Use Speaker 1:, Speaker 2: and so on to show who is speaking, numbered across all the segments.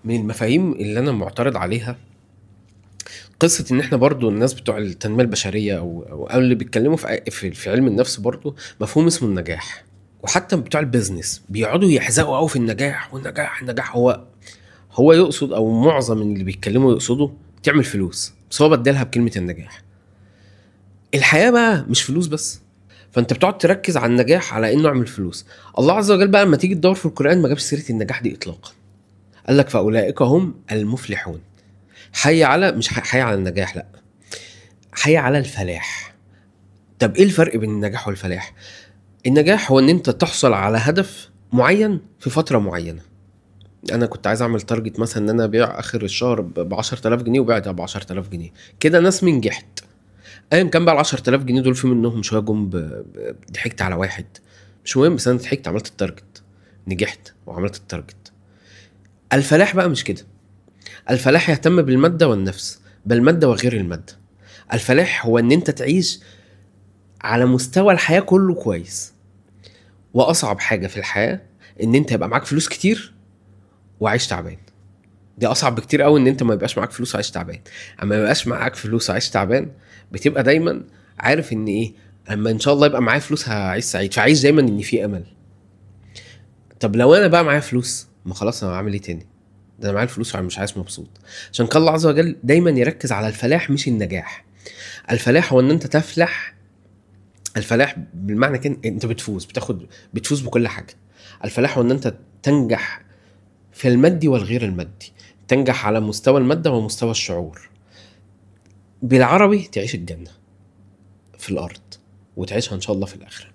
Speaker 1: من المفاهيم اللي انا معترض عليها قصة ان احنا برضو الناس بتوع التنمية البشرية او اللي بيتكلموا في علم النفس برضو مفهوم اسمه النجاح. وحتى بتوع البيزنس بيقعدوا يحزقوا قوي في النجاح، والنجاح النجاح هو يقصد، او معظم اللي بيتكلموا يقصدوا تعمل فلوس، بس هو بدلها بكلمة النجاح. الحياة بقى مش فلوس بس، فانت بتقعد تركز على النجاح على انه اعمل فلوس. الله عز وجل بقى لما تيجي تدور في القرآن ما جابش سيرة النجاح دي اطلاقا. قال لك فاولئك هم المفلحون. حي على، مش حي على النجاح، لا، حي على الفلاح. طب ايه الفرق بين النجاح والفلاح؟ النجاح هو ان انت تحصل على هدف معين في فترة معينة. انا كنت عايز اعمل تارجت مثلا ان انا ابيع اخر الشهر ب 10000 جنيه، وبعتها ب 10000 جنيه، كده ناس من نجحت. ايا كان بقى ال 10000 جنيه دول في منهم شويه جم ضحكت على واحد، مش مهم، بس انا ضحكت، عملت التارجت، نجحت وعملت التارجت. الفلاح بقى مش كده. الفلاح يهتم بالمادة والنفس، بالمادة وغير المادة. الفلاح هو ان انت تعيش على مستوى الحياة كله كويس. واصعب حاجة في الحياة ان انت يبقى معاك فلوس كتير وعايش تعبان. دي اصعب بكتير قوي ان انت ما يبقاش معاك فلوس وعايش تعبان. اما ما يبقاش معاك فلوس وعايش تعبان، بتبقى دايما عارف ان ايه، اما ان شاء الله يبقى معايا فلوس هعيش سعيد، فعايش دايما ان في امل. طب لو انا بقى معايا فلوس، ما خلاص انا هعمل ايه تاني؟ ده انا معايا الفلوس ومش عايز مبسوط. عشان كده الله عز وجل دايما يركز على الفلاح مش النجاح. الفلاح هو ان انت تفلح. الفلاح بالمعنى كده انت بتفوز بكل حاجه. الفلاح هو ان انت تنجح في المادي والغير المادي، تنجح على مستوى الماده ومستوى الشعور. بالعربي تعيش الجنه في الارض، وتعيشها ان شاء الله في الاخره.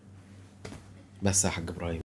Speaker 1: بس يا حاج ابراهيم،